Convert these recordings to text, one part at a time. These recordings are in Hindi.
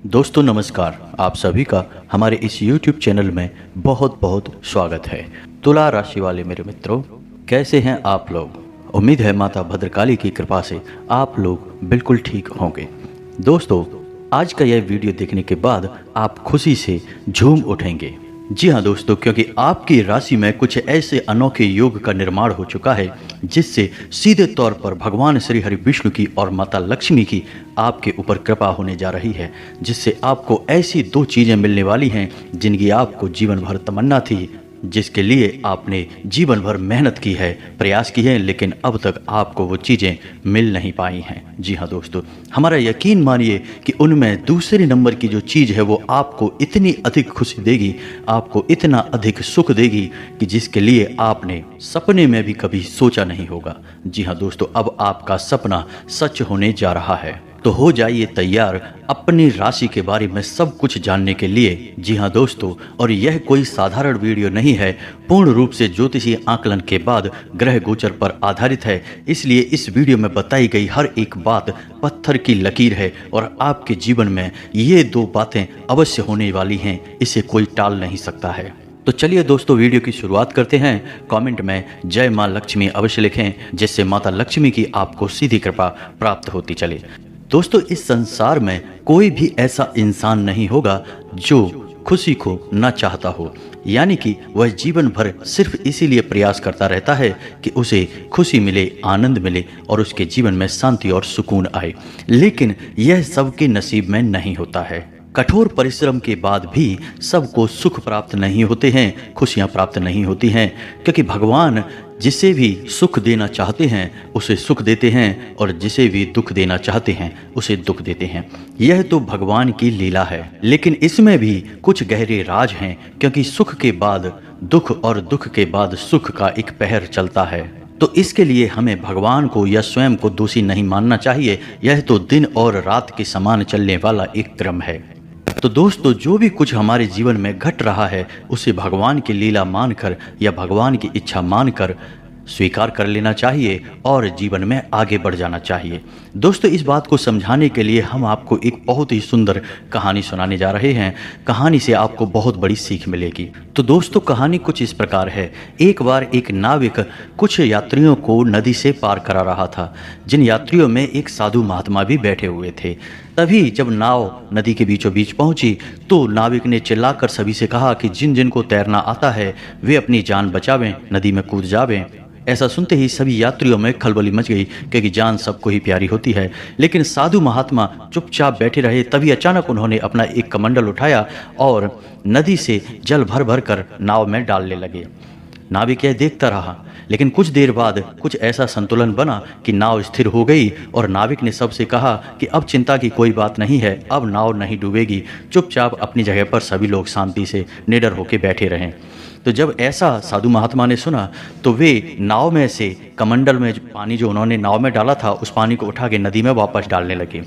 दोस्तों नमस्कार। आप सभी का हमारे इस YouTube चैनल में बहुत बहुत स्वागत है। तुला राशि वाले मेरे मित्रों, कैसे हैं आप लोग? उम्मीद है माता भद्रकाली की कृपा से आप लोग बिल्कुल ठीक होंगे। दोस्तों, आज का यह वीडियो देखने के बाद आप खुशी से झूम उठेंगे। जी हाँ दोस्तों, क्योंकि आपकी राशि में कुछ ऐसे अनोखे योग का निर्माण हो चुका है जिससे सीधे तौर पर भगवान श्री हरि विष्णु की और माता लक्ष्मी की आपके ऊपर कृपा होने जा रही है, जिससे आपको ऐसी दो चीज़ें मिलने वाली हैं जिनकी आपको जीवन भर तमन्ना थी, जिसके लिए आपने जीवन भर मेहनत की है, प्रयास की है, लेकिन अब तक आपको वो चीज़ें मिल नहीं पाई हैं। जी हाँ दोस्तों, हमारा यकीन मानिए कि उनमें दूसरे नंबर की जो चीज़ है वो आपको इतनी अधिक खुशी देगी, आपको इतना अधिक सुख देगी कि जिसके लिए आपने सपने में भी कभी सोचा नहीं होगा। जी हाँ दोस्तों, अब आपका सपना सच होने जा रहा है। तो हो जाइए तैयार अपनी राशि के बारे में सब कुछ जानने के लिए। जी हाँ दोस्तों, और यह कोई साधारण वीडियो नहीं है, पूर्ण रूप से ज्योतिषीय आकलन के बाद ग्रह गोचर पर आधारित है। इसलिए इस वीडियो में बताई गई हर एक बात पत्थर की लकीर है और आपके जीवन में ये दो बातें अवश्य होने वाली हैं, इसे कोई टाल नहीं सकता है। तो चलिए दोस्तों, वीडियो की शुरुआत करते हैं। कमेंट में जय माँ लक्ष्मी अवश्य लिखें, जिससे माता लक्ष्मी की आपको सीधी कृपा प्राप्त होती चले। दोस्तों, इस संसार में कोई भी ऐसा इंसान नहीं होगा जो खुशी को न चाहता हो, यानी कि वह जीवन भर सिर्फ इसीलिए प्रयास करता रहता है कि उसे खुशी मिले, आनंद मिले और उसके जीवन में शांति और सुकून आए। लेकिन यह सबके नसीब में नहीं होता है। कठोर परिश्रम के बाद भी सबको सुख प्राप्त नहीं होते हैं, खुशियाँ प्राप्त नहीं होती हैं, क्योंकि भगवान जिसे भी सुख देना चाहते हैं उसे सुख देते हैं और जिसे भी दुख देना चाहते हैं उसे दुख देते हैं। यह तो भगवान की लीला है, लेकिन इसमें भी कुछ गहरे राज हैं, क्योंकि सुख के बाद दुख और दुख के बाद सुख का एक पहर चलता है। तो इसके लिए हमें भगवान को या स्वयं को दोषी नहीं मानना चाहिए। यह तो दिन और रात के समान चलने वाला एक क्रम है। तो दोस्तों, जो भी कुछ हमारे जीवन में घट रहा है उसे भगवान की लीला मानकर या भगवान की इच्छा मानकर स्वीकार कर लेना चाहिए और जीवन में आगे बढ़ जाना चाहिए। दोस्तों, इस बात को समझाने के लिए हम आपको एक बहुत ही सुंदर कहानी सुनाने जा रहे हैं। कहानी से आपको बहुत बड़ी सीख मिलेगी। तो दोस्तों, कहानी कुछ इस प्रकार है। एक बार एक नाविक कुछ यात्रियों को नदी से पार करा रहा था, जिन यात्रियों में एक साधु महात्मा भी बैठे हुए थे। तभी जब नाव नदी के बीचों बीच पहुंची तो नाविक ने चिल्लाकर सभी से कहा कि जिन जिन को तैरना आता है वे अपनी जान बचावें, नदी में कूद जावें। ऐसा सुनते ही सभी यात्रियों में खलबली मच गई, क्योंकि जान सबको ही प्यारी होती है। लेकिन साधु महात्मा चुपचाप बैठे रहे। तभी अचानक उन्होंने अपना एक कमंडल उठाया और नदी से जल भर भर कर नाव में डालने लगे। नाविक यह देखता रहा, लेकिन कुछ देर बाद कुछ ऐसा संतुलन बना कि नाव स्थिर हो गई और नाविक ने सबसे कहा कि अब चिंता की कोई बात नहीं है, अब नाव नहीं डूबेगी। चुपचाप अपनी जगह पर सभी लोग शांति से निडर होकर बैठे रहें। तो जब ऐसा साधु महात्मा ने सुना तो वे नाव में से कमंडल में पानी जो उन्होंने नाव में डाला था उस पानी को उठा के नदी में वापस डालने लगे।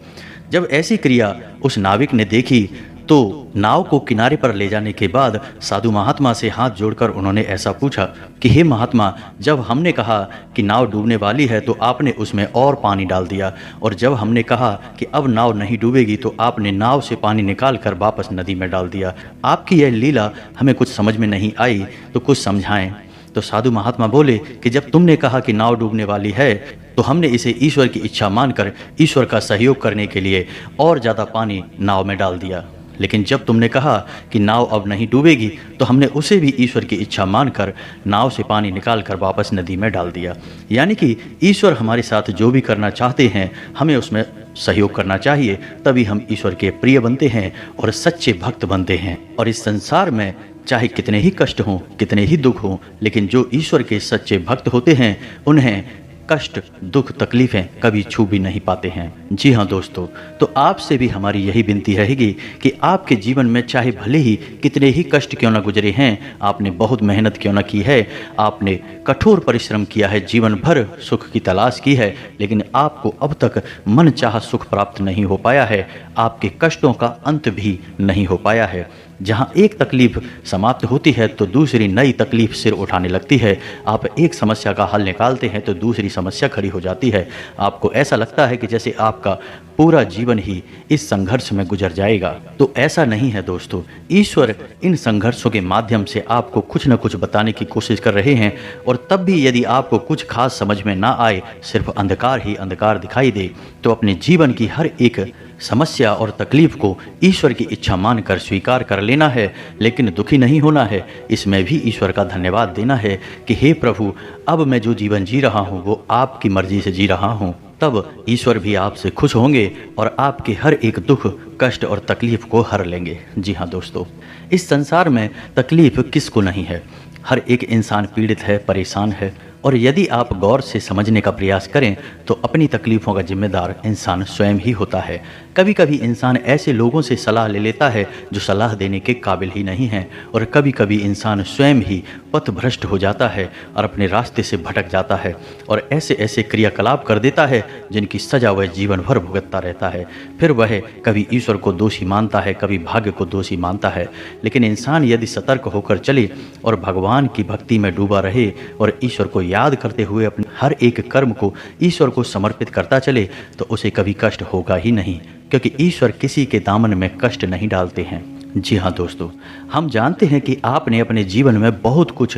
जब ऐसी क्रिया उस नाविक ने देखी तो नाव को किनारे पर ले जाने के बाद साधु महात्मा से हाथ जोड़कर उन्होंने ऐसा पूछा कि हे महात्मा, जब हमने कहा कि नाव डूबने वाली है तो आपने उसमें और पानी डाल दिया, और जब हमने कहा कि अब नाव नहीं डूबेगी तो आपने नाव से पानी निकाल कर वापस नदी में डाल दिया। आपकी यह लीला हमें कुछ समझ में नहीं आई, तो कुछ समझाएं। तो साधु महात्मा बोले कि जब तुमने कहा कि नाव डूबने वाली है तो हमने इसे ईश्वर की इच्छा मानकर ईश्वर का सहयोग करने के लिए और ज़्यादा पानी नाव में डाल दिया। लेकिन जब तुमने कहा कि नाव अब नहीं डूबेगी तो हमने उसे भी ईश्वर की इच्छा मानकर नाव से पानी निकाल कर वापस नदी में डाल दिया। यानी कि ईश्वर हमारे साथ जो भी करना चाहते हैं हमें उसमें सहयोग करना चाहिए, तभी हम ईश्वर के प्रिय बनते हैं और सच्चे भक्त बनते हैं। और इस संसार में चाहे कितने ही कष्ट हों, कितने ही दुख हों, लेकिन जो ईश्वर के सच्चे भक्त होते हैं उन्हें कष्ट, दुख, तकलीफें कभी छू भी नहीं पाते हैं। जी हाँ दोस्तों, तो आपसे भी हमारी यही विनती रहेगी कि आपके जीवन में चाहे भले ही कितने ही कष्ट क्यों ना गुजरे हैं, आपने बहुत मेहनत क्यों ना की है, आपने कठोर परिश्रम किया है, जीवन भर सुख की तलाश की है, लेकिन आपको अब तक मन चाहा सुख प्राप्त नहीं हो पाया है, आपके कष्टों का अंत भी नहीं हो पाया है। जहाँ एक तकलीफ समाप्त होती है तो दूसरी नई तकलीफ सिर उठाने लगती है। आप एक समस्या का हल निकालते हैं तो दूसरी समस्या खड़ी हो जाती है। आपको ऐसा लगता है कि जैसे आपका पूरा जीवन ही इस संघर्ष में गुजर जाएगा। तो ऐसा नहीं है दोस्तों, ईश्वर इन संघर्षों के माध्यम से आपको कुछ न कुछ बताने की कोशिश कर रहे हैं, और तब भी यदि आपको कुछ खास समझ में ना आए, सिर्फ अंधकार ही अंधकार दिखाई दे, तो अपने जीवन की हर एक समस्या और तकलीफ को ईश्वर की इच्छा मानकर स्वीकार कर लेना है, लेकिन दुखी नहीं होना है। इसमें भी ईश्वर का धन्यवाद देना है कि हे प्रभु, अब मैं जो जीवन जी रहा हूँ वो आपकी मर्जी से जी रहा हूँ। तब ईश्वर भी आपसे खुश होंगे और आपके हर एक दुख, कष्ट और तकलीफ को हर लेंगे। जी हाँ दोस्तों, इस संसार में तकलीफ किसको नहीं है। हर एक इंसान पीड़ित है, परेशान है, और यदि आप गौर से समझने का प्रयास करें तो अपनी तकलीफ़ों का जिम्मेदार इंसान स्वयं ही होता है। कभी कभी इंसान ऐसे लोगों से सलाह ले लेता है जो सलाह देने के काबिल ही नहीं हैं, और कभी कभी इंसान स्वयं ही पथभ्रष्ट हो जाता है और अपने रास्ते से भटक जाता है और ऐसे ऐसे क्रियाकलाप कर देता है जिनकी सजा वह जीवन भर भुगतता रहता है। फिर वह कभी ईश्वर को दोषी मानता है, कभी भाग्य को दोषी मानता है। लेकिन इंसान यदि सतर्क होकर चले और भगवान की भक्ति में डूबा रहे और ईश्वर को याद करते हुए अपने हर एक कर्म को ईश्वर को समर्पित करता चले, तो उसे कभी कष्ट होगा ही नहीं, क्योंकि ईश्वर किसी के दामन में कष्ट नहीं डालते हैं। जी हाँ दोस्तों, हम जानते हैं कि आपने अपने जीवन में बहुत कुछ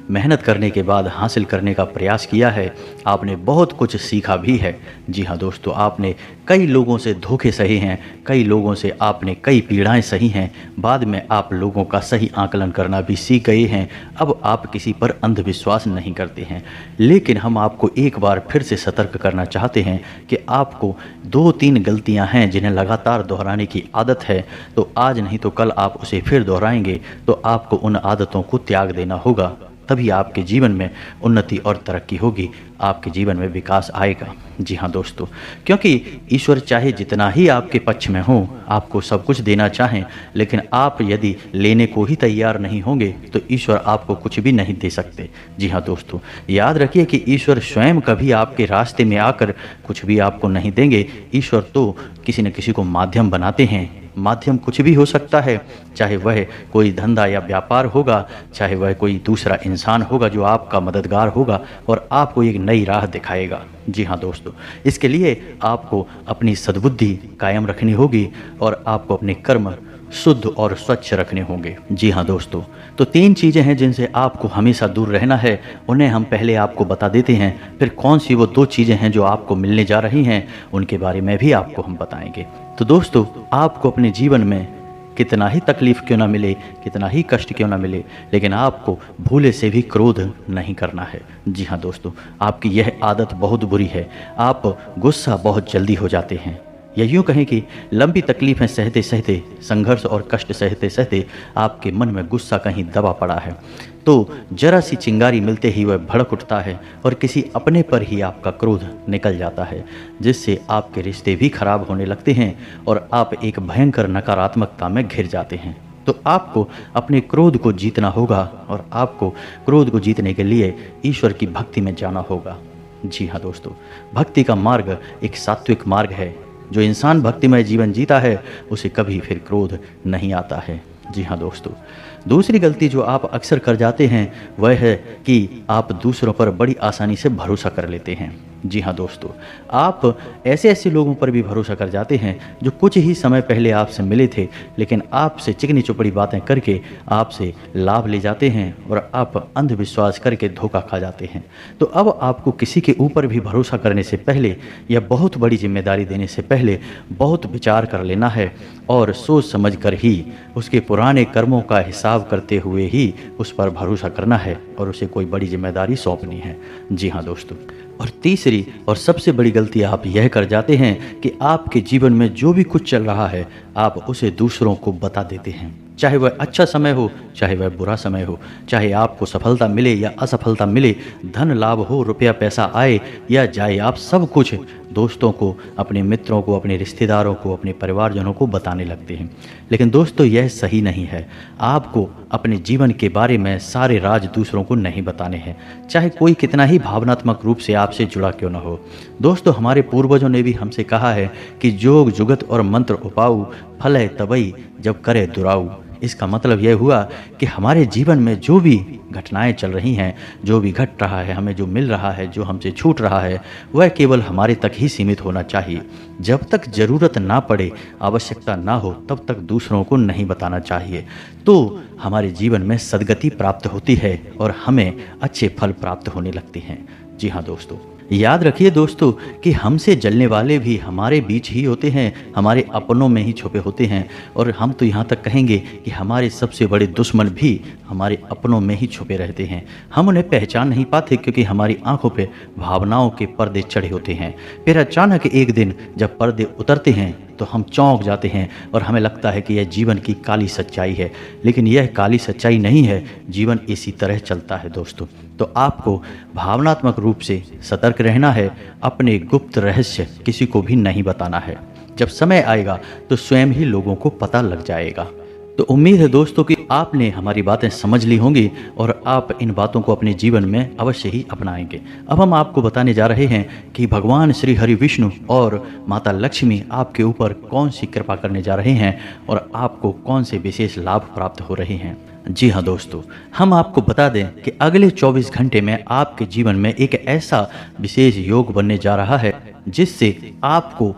मेहनत करने के बाद हासिल करने का प्रयास किया है। आपने बहुत कुछ सीखा भी है। जी हाँ दोस्तों, आपने कई लोगों से धोखे सहे हैं, कई लोगों से आपने कई पीड़ाएं सही हैं। बाद में आप लोगों का सही आकलन करना भी सीख गए हैं। अब आप किसी पर अंधविश्वास नहीं करते हैं। लेकिन हम आपको एक बार फिर से सतर्क करना चाहते हैं कि आपको 2-3 गलतियां हैं जिन्हें लगातार दोहराने की आदत है। तो आज नहीं तो कल आप उसे फिर दोहराएंगे, तो आपको उन आदतों को त्याग देना होगा। तभी आपके जीवन में उन्नति और तरक्की होगी, आपके जीवन में विकास आएगा। जी हाँ दोस्तों, क्योंकि ईश्वर चाहे जितना ही आपके पक्ष में हो, आपको सब कुछ देना चाहें, लेकिन आप यदि लेने को ही तैयार नहीं होंगे तो ईश्वर आपको कुछ भी नहीं दे सकते। जी हाँ दोस्तों, याद रखिए कि ईश्वर स्वयं कभी आपके रास्ते में आकर कुछ भी आपको नहीं देंगे। ईश्वर तो किसी न किसी को माध्यम बनाते हैं। माध्यम कुछ भी हो सकता है, चाहे वह कोई धंधा या व्यापार होगा, चाहे वह कोई दूसरा इंसान होगा जो आपका मददगार होगा और आपको एक नई राह दिखाएगा। जी हाँ दोस्तों, इसके लिए आपको अपनी सद्बुद्धि कायम रखनी होगी और आपको अपने कर्म शुद्ध और स्वच्छ रखने होंगे। जी हाँ दोस्तों, तो 3 चीज़ें हैं जिनसे आपको हमेशा दूर रहना है। उन्हें हम पहले आपको बता देते हैं, फिर कौन सी वो 2 चीज़ें हैं जो आपको मिलने जा रही हैं उनके बारे में भी आपको हम बताएंगे। तो दोस्तों, आपको अपने जीवन में कितना ही तकलीफ़ क्यों ना मिले, कितना ही कष्ट क्यों ना मिले, लेकिन आपको भूले से भी क्रोध नहीं करना है। जी हाँ दोस्तों, आपकी यह आदत बहुत बुरी है। आप गुस्सा बहुत जल्दी हो जाते हैं, या यूँ कहें कि लंबी तकलीफ़ें सहते सहते, संघर्ष और कष्ट सहते सहते आपके मन में गुस्सा कहीं दबा पड़ा है, तो जरा सी चिंगारी मिलते ही वह भड़क उठता है और किसी अपने पर ही आपका क्रोध निकल जाता है, जिससे आपके रिश्ते भी खराब होने लगते हैं और आप एक भयंकर नकारात्मकता में घिर जाते हैं। तो आपको अपने क्रोध को जीतना होगा और आपको क्रोध को जीतने के लिए ईश्वर की भक्ति में जाना होगा। जी हाँ दोस्तों, भक्ति का मार्ग एक सात्विक मार्ग है। जो इंसान भक्तिमय जीवन जीता है उसे कभी फिर क्रोध नहीं आता है। जी हाँ दोस्तों, दूसरी गलती जो आप अक्सर कर जाते हैं वह है कि आप दूसरों पर बड़ी आसानी से भरोसा कर लेते हैं। जी हाँ दोस्तों, आप ऐसे ऐसे लोगों पर भी भरोसा कर जाते हैं जो कुछ ही समय पहले आपसे मिले थे, लेकिन आपसे चिकनी चुपड़ी बातें करके आपसे लाभ ले जाते हैं और आप अंधविश्वास करके धोखा खा जाते हैं। तो अब आपको किसी के ऊपर भी भरोसा करने से पहले या बहुत बड़ी जिम्मेदारी देने से पहले बहुत विचार कर लेना है और सोच समझ कर ही उसके पुराने कर्मों का हिसाब करते हुए ही उस पर भरोसा करना है और उसे कोई बड़ी जिम्मेदारी सौंपनी है। जी हाँ दोस्तों, और तीसरी और सबसे बड़ी गलती आप यह कर जाते हैं कि आपके जीवन में जो भी कुछ चल रहा है आप उसे दूसरों को बता देते हैं, चाहे वह अच्छा समय हो, चाहे वह बुरा समय हो, चाहे आपको सफलता मिले या असफलता मिले, धन लाभ हो, रुपया पैसा आए या जाए, आप सब कुछ दोस्तों को, अपने मित्रों को, अपने रिश्तेदारों को, अपने परिवारजनों को बताने लगते हैं। लेकिन दोस्तों, यह सही नहीं है। आपको अपने जीवन के बारे में सारे राज दूसरों को नहीं बताने हैं, चाहे कोई कितना ही भावनात्मक रूप से आपसे जुड़ा क्यों न हो। दोस्तों, हमारे पूर्वजों ने भी हमसे कहा है कि जोग जुगत और मंत्र उपाऊ, फल है तबई जब करे दुराऊ। इसका मतलब यह हुआ कि हमारे जीवन में जो भी घटनाएं चल रही हैं, जो भी घट रहा है, हमें जो मिल रहा है, जो हमसे छूट रहा है, वह केवल हमारे तक ही सीमित होना चाहिए। जब तक ज़रूरत ना पड़े, आवश्यकता ना हो, तब तक दूसरों को नहीं बताना चाहिए। तो हमारे जीवन में सद्गति प्राप्त होती है और हमें अच्छे फल प्राप्त होने लगते हैं। जी हाँ दोस्तों, याद रखिए दोस्तों कि हमसे जलने वाले भी हमारे बीच ही होते हैं, हमारे अपनों में ही छुपे होते हैं। और हम तो यहाँ तक कहेंगे कि हमारे सबसे बड़े दुश्मन भी हमारे अपनों में ही छुपे रहते हैं। हम उन्हें पहचान नहीं पाते क्योंकि हमारी आंखों पे भावनाओं के पर्दे चढ़े होते हैं। फिर अचानक एक दिन जब पर्दे उतरते हैं तो हम चौंक जाते हैं और हमें लगता है कि यह जीवन की काली सच्चाई है, लेकिन यह काली सच्चाई नहीं है। जीवन इसी तरह चलता है दोस्तों। तो आपको भावनात्मक रूप से सतर्क रहना है, अपने गुप्त रहस्य किसी को भी नहीं बताना है। जब समय आएगा तो स्वयं ही लोगों को पता लग जाएगा। तो उम्मीद है दोस्तों कि आपने हमारी बातें समझ ली होंगी और आप इन बातों को अपने जीवन में अवश्य ही अपनाएंगे। अब हम आपको बताने जा रहे हैं कि भगवान श्री हरि विष्णु और माता लक्ष्मी आपके ऊपर कौन सी कृपा करने जा रहे हैं और आपको कौन से विशेष लाभ प्राप्त हो रहे हैं। जी हाँ दोस्तों, हम आपको बता दें कि अगले 24 घंटे में आपके जीवन में एक ऐसा विशेष योग बनने जा रहा है जिससे आपको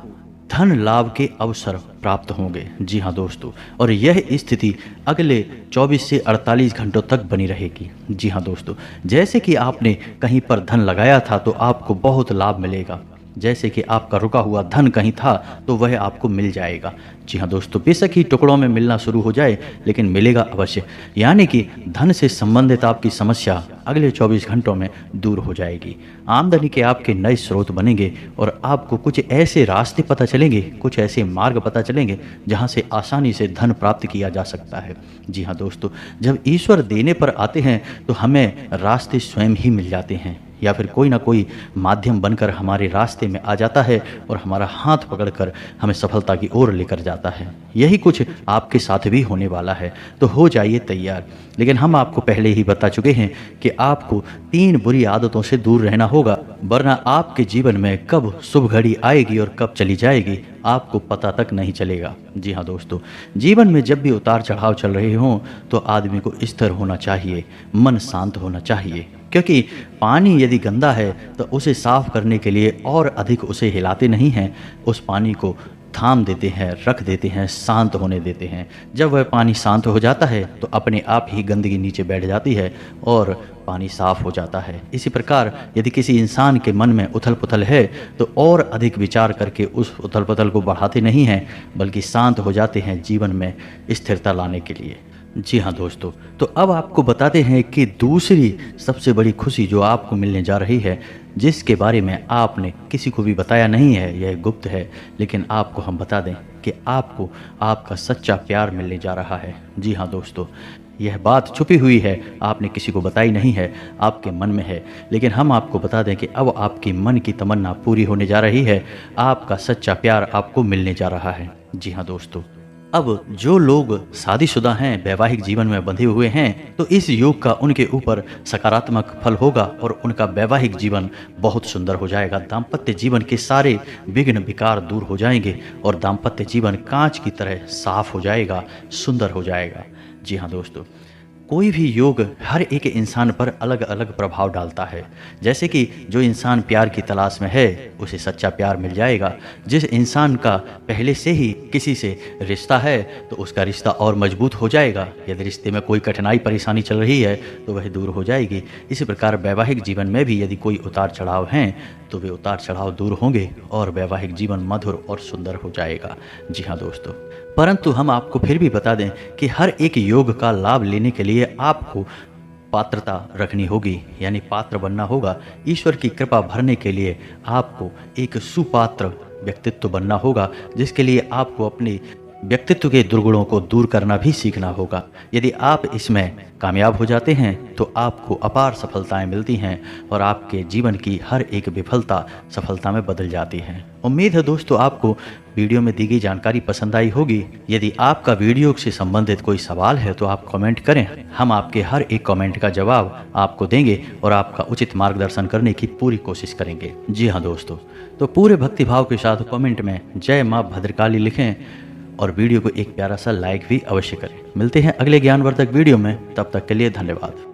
धन लाभ के अवसर प्राप्त होंगे। जी हाँ दोस्तों, और यह स्थिति अगले 24 से 48 घंटों तक बनी रहेगी। जी हाँ दोस्तों, जैसे कि आपने कहीं पर धन लगाया था तो आपको बहुत लाभ मिलेगा। जैसे कि आपका रुका हुआ धन कहीं था तो वह आपको मिल जाएगा। जी हाँ दोस्तों, बेशक ही टुकड़ों में मिलना शुरू हो जाए लेकिन मिलेगा अवश्य। यानी कि धन से संबंधित आपकी समस्या अगले 24 घंटों में दूर हो जाएगी। आमदनी के आपके नए स्रोत बनेंगे और आपको कुछ ऐसे रास्ते पता चलेंगे, कुछ ऐसे मार्ग पता चलेंगे जहाँ से आसानी से धन प्राप्त किया जा सकता है। जी हाँ दोस्तों, जब ईश्वर देने पर आते हैं तो हमें रास्ते स्वयं ही मिल जाते हैं या फिर कोई ना कोई माध्यम बनकर हमारे रास्ते में आ जाता है और हमारा हाथ पकड़कर हमें सफलता की ओर लेकर जाता है। यही कुछ आपके साथ भी होने वाला है, तो हो जाइए तैयार। लेकिन हम आपको पहले ही बता चुके हैं कि आपको 3 बुरी आदतों से दूर रहना होगा, वरना आपके जीवन में कब शुभ घड़ी आएगी और कब चली जाएगी आपको पता तक नहीं चलेगा। जी हाँ दोस्तों, जीवन में जब भी उतार चढ़ाव चल रहे हों तो आदमी को स्थिर होना चाहिए, मन शांत होना चाहिए। क्योंकि पानी यदि गंदा है तो उसे साफ करने के लिए और अधिक उसे हिलाते नहीं हैं, उस पानी को थाम देते हैं, रख देते हैं, शांत होने देते हैं। जब वह पानी शांत हो जाता है तो अपने आप ही गंदगी नीचे बैठ जाती है और पानी साफ हो जाता है। इसी प्रकार यदि किसी इंसान के मन में उथल पुथल है तो और अधिक विचार करके उस उथल पुथल को बढ़ाते नहीं हैं, बल्कि शांत हो जाते हैं जीवन में स्थिरता लाने के लिए। जी हाँ दोस्तों, तो अब आपको बताते हैं कि दूसरी सबसे बड़ी खुशी जो आपको मिलने जा रही है, जिसके बारे में आपने किसी को भी बताया नहीं है, यह गुप्त है, लेकिन आपको हम बता दें कि आपको आपका सच्चा प्यार मिलने जा रहा है। जी हाँ दोस्तों, यह बात छुपी हुई है, आपने किसी को बताई नहीं है, आपके मन में है। लेकिन हम आपको बता दें कि अब आपकी मन की तमन्ना पूरी होने जा रही है, आपका सच्चा प्यार आपको मिलने जा रहा है। जी हाँ दोस्तों, अब जो लोग शादीशुदा हैं, वैवाहिक जीवन में बंधे हुए हैं, तो इस योग का उनके ऊपर सकारात्मक फल होगा और उनका वैवाहिक जीवन बहुत सुंदर हो जाएगा। दाम्पत्य जीवन के सारे विघ्न विकार दूर हो जाएंगे और दाम्पत्य जीवन कांच की तरह साफ हो जाएगा, सुंदर हो जाएगा। जी हाँ दोस्तों, कोई भी योग हर एक इंसान पर अलग अलग प्रभाव डालता है। जैसे कि जो इंसान प्यार की तलाश में है उसे सच्चा प्यार मिल जाएगा। जिस इंसान का पहले से ही किसी से रिश्ता है तो उसका रिश्ता और मजबूत हो जाएगा। यदि रिश्ते में कोई कठिनाई परेशानी चल रही है तो वह दूर हो जाएगी। इसी प्रकार वैवाहिक जीवन में भी यदि कोई उतार चढ़ाव हैं तो वे उतार चढ़ाव दूर होंगे और वैवाहिक जीवन मधुर और सुंदर हो जाएगा। जी हाँ दोस्तों, परंतु हम आपको फिर भी बता दें कि हर एक योग का लाभ लेने के लिए आपको पात्रता रखनी होगी, यानी पात्र बनना होगा। ईश्वर की कृपा भरने के लिए आपको एक सुपात्र व्यक्तित्व बनना होगा, जिसके लिए आपको अपने व्यक्तित्व के दुर्गुणों को दूर करना भी सीखना होगा। यदि आप इसमें कामयाब हो जाते हैं तो आपको अपार सफलताएं मिलती हैं और आपके जीवन की हर एक विफलता सफलता में बदल जाती है। उम्मीद है दोस्तों आपको वीडियो में दी गई जानकारी पसंद आई होगी। यदि आपका वीडियो से संबंधित कोई सवाल है तो आप कमेंट करें, हम आपके हर एक कमेंट का जवाब आपको देंगे और आपका उचित मार्गदर्शन करने की पूरी कोशिश करेंगे। जी हाँ दोस्तों, तो पूरे भक्तिभाव के साथ कमेंट में जय माँ भद्रकाली लिखें और वीडियो को एक प्यारा सा लाइक भी अवश्य करें। मिलते हैं अगले ज्ञानवर्धक वीडियो में, तब तक के लिए धन्यवाद।